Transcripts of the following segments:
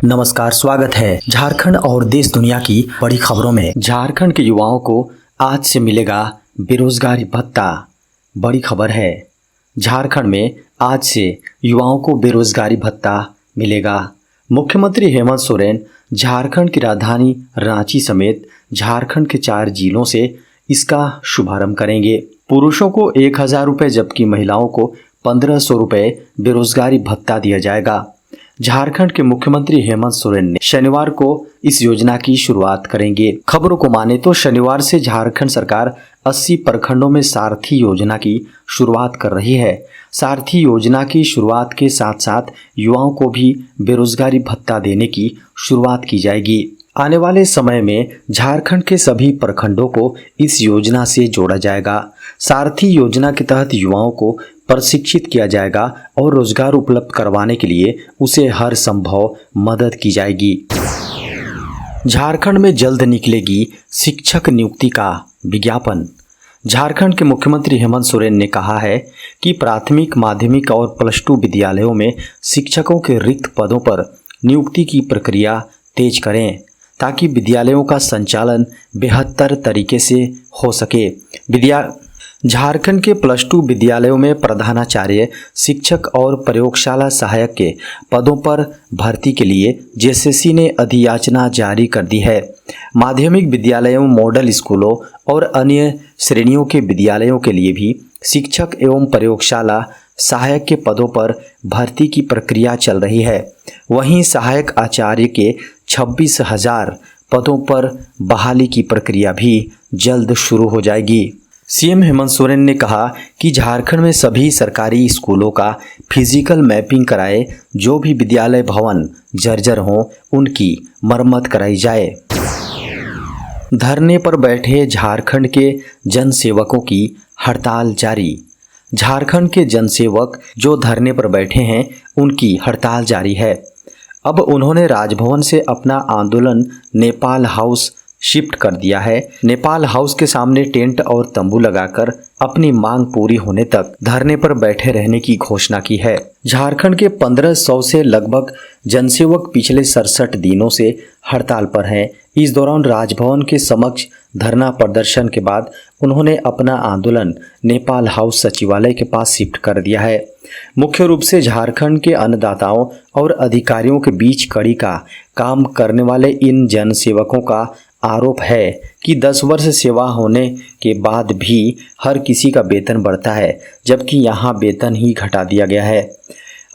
नमस्कार, स्वागत है झारखंड और देश दुनिया की बड़ी खबरों में। झारखंड के युवाओं को आज से मिलेगा बेरोजगारी भत्ता। बड़ी खबर है, झारखंड में आज से युवाओं को बेरोजगारी भत्ता मिलेगा। मुख्यमंत्री हेमंत सोरेन झारखंड की राजधानी रांची समेत झारखंड के 4 जिलों से इसका शुभारंभ करेंगे। पुरुषों को 1,000 रुपये जबकि महिलाओं को 1,500 रुपये बेरोजगारी भत्ता दिया जाएगा। झारखंड के मुख्यमंत्री हेमंत सोरेन ने शनिवार को इस योजना की शुरुआत करेंगे। खबरों को माने तो शनिवार से झारखंड सरकार 80 प्रखंडों में सारथी योजना की शुरुआत कर रही है। सारथी योजना की शुरुआत के साथ साथ युवाओं को भी बेरोजगारी भत्ता देने की शुरुआत की जाएगी। आने वाले समय में झारखंड के सभी प्रखंडों को इस योजना से जोड़ा जाएगा। सारथी योजना के तहत युवाओं को प्रशिक्षित किया जाएगा और रोजगार उपलब्ध करवाने के लिए उसे हर संभव मदद की जाएगी। झारखंड में जल्द निकलेगी शिक्षक नियुक्ति का विज्ञापन। झारखंड के मुख्यमंत्री हेमंत सोरेन ने कहा है कि प्राथमिक, माध्यमिक और +2 विद्यालयों में शिक्षकों के रिक्त पदों पर नियुक्ति की प्रक्रिया तेज करें ताकि विद्यालयों का संचालन बेहतर तरीके से हो सके। झारखंड के +2 विद्यालयों में प्रधानाचार्य, शिक्षक और प्रयोगशाला सहायक के पदों पर भर्ती के लिए जेएसएससी ने अधियाचना जारी कर दी है। माध्यमिक विद्यालयों, मॉडल स्कूलों और अन्य श्रेणियों के विद्यालयों के लिए भी शिक्षक एवं प्रयोगशाला सहायक के पदों पर भर्ती की प्रक्रिया चल रही है। वहीं सहायक आचार्य के 26,000 पदों पर बहाली की प्रक्रिया भी जल्द शुरू हो जाएगी। सीएम हेमंत सोरेन ने कहा कि झारखंड में सभी सरकारी स्कूलों का फिजिकल मैपिंग कराए, जो भी विद्यालय भवन जर्जर हों उनकी मरम्मत कराई जाए। धरने पर बैठे झारखंड के जनसेवकों की हड़ताल जारी। झारखंड के जनसेवक जो धरने पर बैठे हैं उनकी हड़ताल जारी है। अब उन्होंने राजभवन से अपना आंदोलन नेपाल हाउस शिफ्ट कर दिया है। नेपाल हाउस के सामने टेंट और तंबू लगाकर अपनी मांग पूरी होने तक धरने पर बैठे रहने की घोषणा की है। झारखंड के 1,500 से लगभग जनसेवक पिछले 67 दिनों से हड़ताल पर हैं। इस दौरान राजभवन के समक्ष धरना प्रदर्शन के बाद उन्होंने अपना आंदोलन नेपाल हाउस सचिवालय के पास शिफ्ट कर दिया है। मुख्य रूप से झारखंड के अन्नदाताओं और अधिकारियों के बीच कड़ी का काम करने वाले इन जनसेवकों का आरोप है कि 10 वर्ष सेवा होने के बाद भी हर किसी का वेतन बढ़ता है, जबकि यहाँ वेतन ही घटा दिया गया है।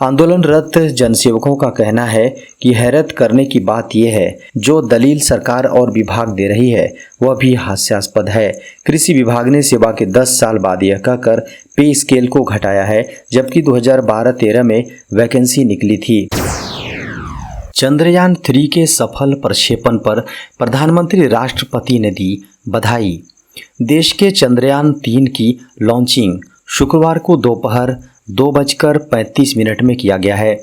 आंदोलनरत जनसेवकों का कहना है कि हैरत करने की बात यह है, जो दलील सरकार और विभाग दे रही है वह भी हास्यास्पद है। कृषि विभाग ने सेवा के 10 साल बाद यह कहकर पे स्केल को घटाया है, जबकि 2012-13 में वैकेंसी निकली थी। चंद्रयान 3 के सफल प्रक्षेपण पर प्रधानमंत्री राष्ट्रपति ने दी बधाई। देश के चंद्रयान 3 की लॉन्चिंग शुक्रवार को दोपहर 2:35 में किया गया है।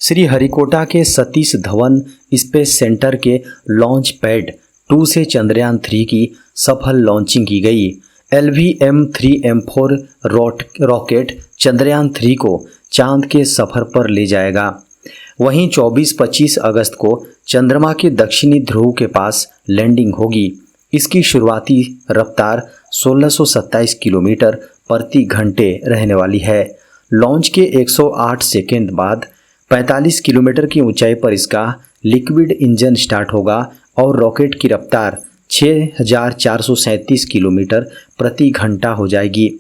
श्रीहरिकोटा के सतीश धवन स्पेस सेंटर के लॉन्च पैड 2 से चंद्रयान 3 की सफल लॉन्चिंग की गई। LVM-3M4 रॉकेट चंद्रयान 3 को चांद के सफर पर ले जाएगा। वहीं 24-25 अगस्त को चंद्रमा के दक्षिणी ध्रुव के पास लैंडिंग होगी। इसकी शुरुआती रफ्तार 1627 किलोमीटर प्रति घंटे रहने वाली है। लॉन्च के 108 सेकेंड बाद 45 किलोमीटर की ऊंचाई पर इसका लिक्विड इंजन स्टार्ट होगा और रॉकेट की रफ्तार 6,437 किलोमीटर प्रति घंटा हो जाएगी।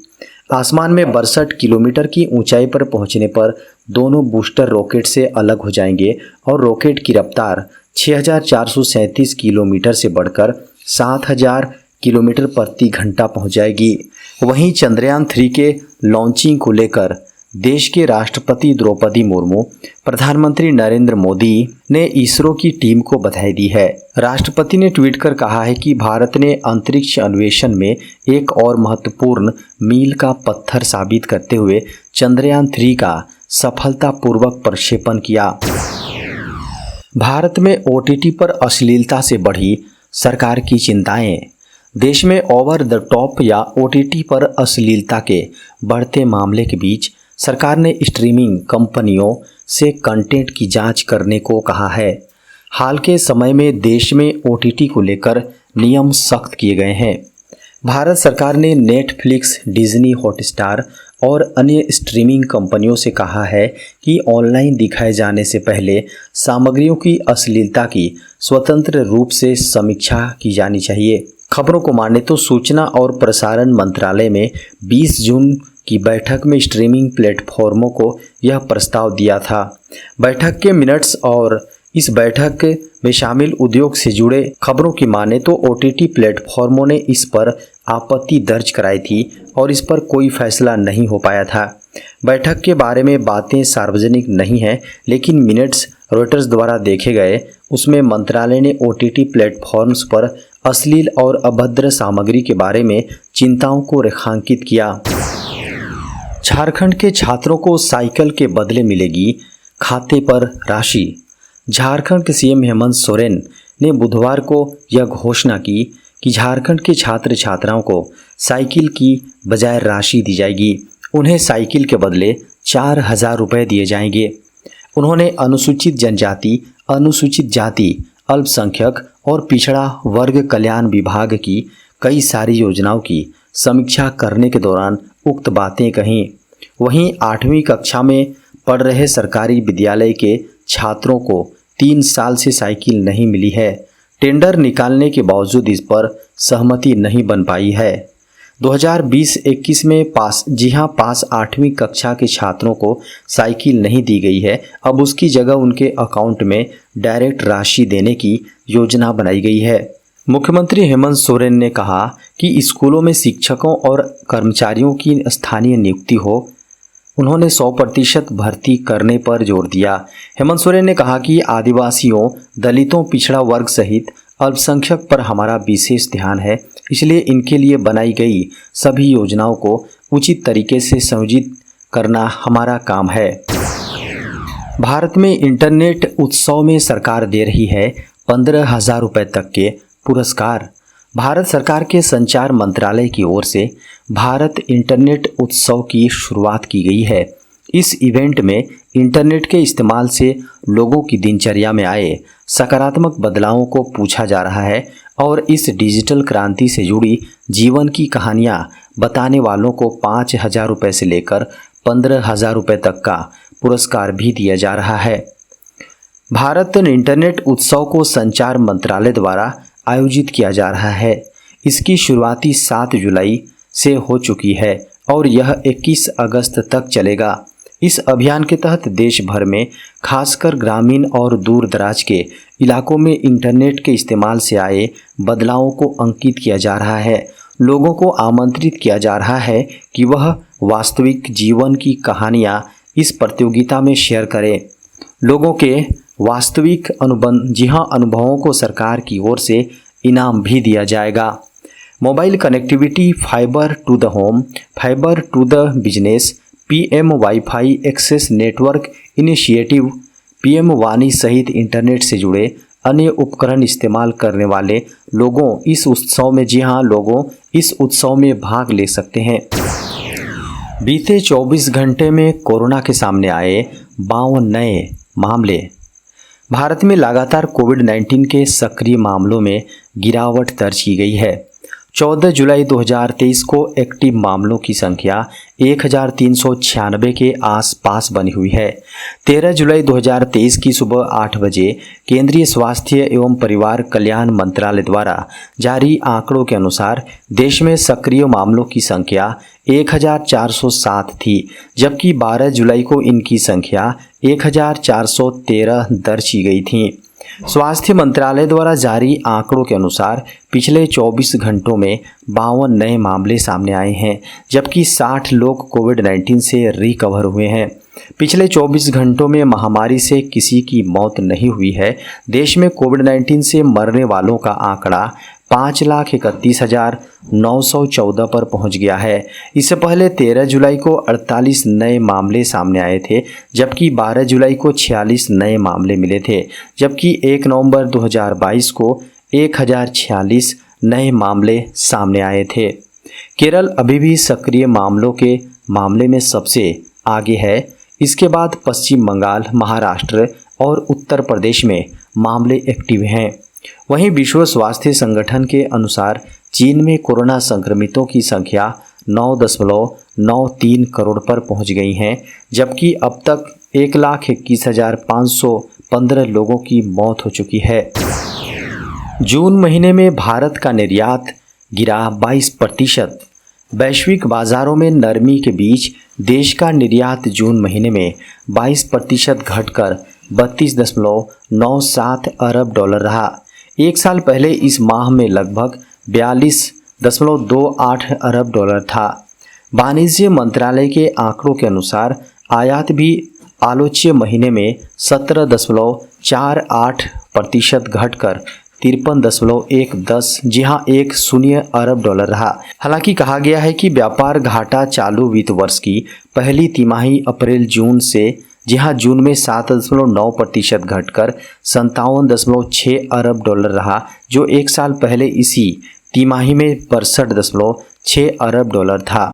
आसमान में 62 किलोमीटर की ऊंचाई पर पहुंचने पर दोनों बूस्टर रॉकेट से अलग हो जाएंगे और रॉकेट की रफ्तार 6,437 किलोमीटर से बढ़कर 7,000 किलोमीटर प्रति घंटा पहुंच जाएगी। वहीं चंद्रयान 3 के लॉन्चिंग को लेकर देश के राष्ट्रपति द्रौपदी मुर्मू, प्रधानमंत्री नरेंद्र मोदी ने इसरो की टीम को बधाई दी है। राष्ट्रपति ने ट्वीट कर कहा है कि भारत ने अंतरिक्ष अन्वेषण में एक और महत्वपूर्ण मील का पत्थर साबित करते हुए चंद्रयान 3 का सफलतापूर्वक प्रक्षेपण किया। भारत में OTT पर अश्लीलता से बढ़ी सरकार की चिंताएं। देश में ओवर द टॉप या OTT पर अश्लीलता के बढ़ते मामले के बीच सरकार ने स्ट्रीमिंग कंपनियों से कंटेंट की जांच करने को कहा है। हाल के समय में देश में OTT को लेकर नियम सख्त किए गए हैं। भारत सरकार ने नेटफ्लिक्स, डिज्नी हॉटस्टार और अन्य स्ट्रीमिंग कंपनियों से कहा है कि ऑनलाइन दिखाए जाने से पहले सामग्रियों की अश्लीलता की स्वतंत्र रूप से समीक्षा की जानी चाहिए। खबरों को माने तो सूचना और प्रसारण मंत्रालय में 20 जून की बैठक में स्ट्रीमिंग प्लेटफॉर्मों को यह प्रस्ताव दिया था। बैठक के मिनट्स और इस बैठक में शामिल उद्योग से जुड़े खबरों की माने तो OTT प्लेटफॉर्मों ने इस पर आपत्ति दर्ज कराई थी और इस पर कोई फैसला नहीं हो पाया था। बैठक के बारे में बातें सार्वजनिक नहीं हैं, लेकिन मिनट्स रॉयटर्स द्वारा देखे गए उसमें मंत्रालय ने OTT प्लेटफॉर्म्स पर अश्लील और अभद्र सामग्री के बारे में चिंताओं को रेखांकित किया। झारखंड के छात्रों को साइकिल के बदले मिलेगी खाते पर राशि। झारखंड के CM हेमंत सोरेन ने बुधवार को यह घोषणा की कि झारखंड के छात्र छात्राओं को साइकिल की बजाय राशि दी जाएगी। उन्हें साइकिल के बदले 4,000 रुपये दिए जाएंगे। उन्होंने अनुसूचित जनजाति, अनुसूचित जाति, अल्पसंख्यक और पिछड़ा वर्ग कल्याण विभाग की कई सारी योजनाओं की समीक्षा करने के दौरान उक्त बातें कहीं। वहीं 8वीं कक्षा में पढ़ रहे सरकारी विद्यालय के छात्रों को 3 साल से साइकिल नहीं मिली है। टेंडर निकालने के बावजूद इस पर सहमति नहीं बन पाई है। 2020-21 में पास 8वीं कक्षा के छात्रों को साइकिल नहीं दी गई है। अब उसकी जगह उनके अकाउंट में डायरेक्ट राशि देने की योजना बनाई गई है। मुख्यमंत्री हेमंत सोरेन ने कहा कि स्कूलों में शिक्षकों और कर्मचारियों की स्थानीय नियुक्ति हो। उन्होंने 100% भर्ती करने पर जोर दिया। हेमंत सोरेन ने कहा कि आदिवासियों, दलितों, पिछड़ा वर्ग सहित अल्पसंख्यक पर हमारा विशेष ध्यान है, इसलिए इनके लिए बनाई गई सभी योजनाओं को उचित तरीके से संयोजित करना हमारा काम है। भारत में इंटरनेट उत्सव में सरकार दे रही है 15,000 रुपये तक के पुरस्कार। भारत सरकार के संचार मंत्रालय की ओर से भारत इंटरनेट उत्सव की शुरुआत की गई है। इस इवेंट में इंटरनेट के इस्तेमाल से लोगों की दिनचर्या में आए सकारात्मक बदलावों को पूछा जा रहा है और इस डिजिटल क्रांति से जुड़ी जीवन की कहानियां बताने वालों को 5,000 रुपये से लेकर 15,000 रुपये तक का पुरस्कार भी दिया जा रहा है। भारत इंटरनेट उत्सव को संचार मंत्रालय द्वारा आयोजित किया जा रहा है। इसकी शुरुआती 7 जुलाई से हो चुकी है और यह 21 अगस्त तक चलेगा। इस अभियान के तहत देश भर में खासकर ग्रामीण और दूर दराज के इलाकों में इंटरनेट के इस्तेमाल से आए बदलावों को अंकित किया जा रहा है। लोगों को आमंत्रित किया जा रहा है कि वह वास्तविक जीवन की कहानियां इस प्रतियोगिता में शेयर करें। लोगों के वास्तविक अनुभवों को सरकार की ओर से इनाम भी दिया जाएगा। Mobile connectivity, fibre to the home, fibre to the business, PM wifi access network initiative, PM वाणी सहित इंटरनेट से जुड़े अन्य उपकरण इस्तेमाल करने वाले लोगों इस उत्सव में भाग ले सकते हैं। बीते 24 घंटे में कोरोना के सामने आए 52 नए मामले। भारत में लगातार कोविड-19 के सक्रिय मामलों में गिरावट दर्ज की गई है। 14 जुलाई 2023 को एक्टिव मामलों की संख्या 1,396 के आसपास बनी हुई है। 13 जुलाई 2023 की सुबह 8 बजे केंद्रीय स्वास्थ्य एवं परिवार कल्याण मंत्रालय द्वारा जारी आंकड़ों के अनुसार देश में सक्रिय मामलों की संख्या 1,407 थी, जबकि 12 जुलाई को इनकी संख्या 1,413 दर्ज की गई थी। स्वास्थ्य मंत्रालय द्वारा जारी आंकड़ों के अनुसार पिछले 24 घंटों में 52 नए मामले सामने आए हैं, जबकि 60 लोग कोविड-19 से रिकवर हुए हैं। पिछले 24 घंटों में महामारी से किसी की मौत नहीं हुई है। देश में कोविड-19 से मरने वालों का आंकड़ा 5,31,914 पर पहुंच गया है। इससे पहले 13 जुलाई को 48 नए मामले सामने आए थे, जबकि 12 जुलाई को 46 नए मामले मिले थे, जबकि 1 नवंबर 2022 को 1,046 नए मामले सामने आए थे। केरल अभी भी सक्रिय मामलों के मामले में सबसे आगे है। इसके बाद पश्चिम बंगाल, महाराष्ट्र, और उत्तर प्रदेश में मामले एक्टिव हैं। वहीं विश्व स्वास्थ्य संगठन के अनुसार चीन में कोरोना संक्रमितों की संख्या 9.93 करोड़ पर पहुंच गई है, जबकि अब तक 1,21,515 लोगों की मौत हो चुकी है। जून महीने में भारत का निर्यात गिरा 22%। वैश्विक बाजारों में नरमी के बीच देश का निर्यात जून महीने में 22% घटकर 32.97 अरब डॉलर रहा। एक साल पहले इस माह में लगभग 42.28 अरब डॉलर था। वाणिज्य मंत्रालय के आंकड़ों के अनुसार आयात भी आलोच्य महीने में 17.48% घटकर 53.10 अरब डॉलर रहा। हालांकि कहा गया है कि व्यापार घाटा चालू वित्त वर्ष की पहली तिमाही अप्रैल जून से जून में 7.9% घटकर 57.6 अरब डॉलर रहा, जो एक साल पहले इसी तिमाही में 62.6 अरब डॉलर था।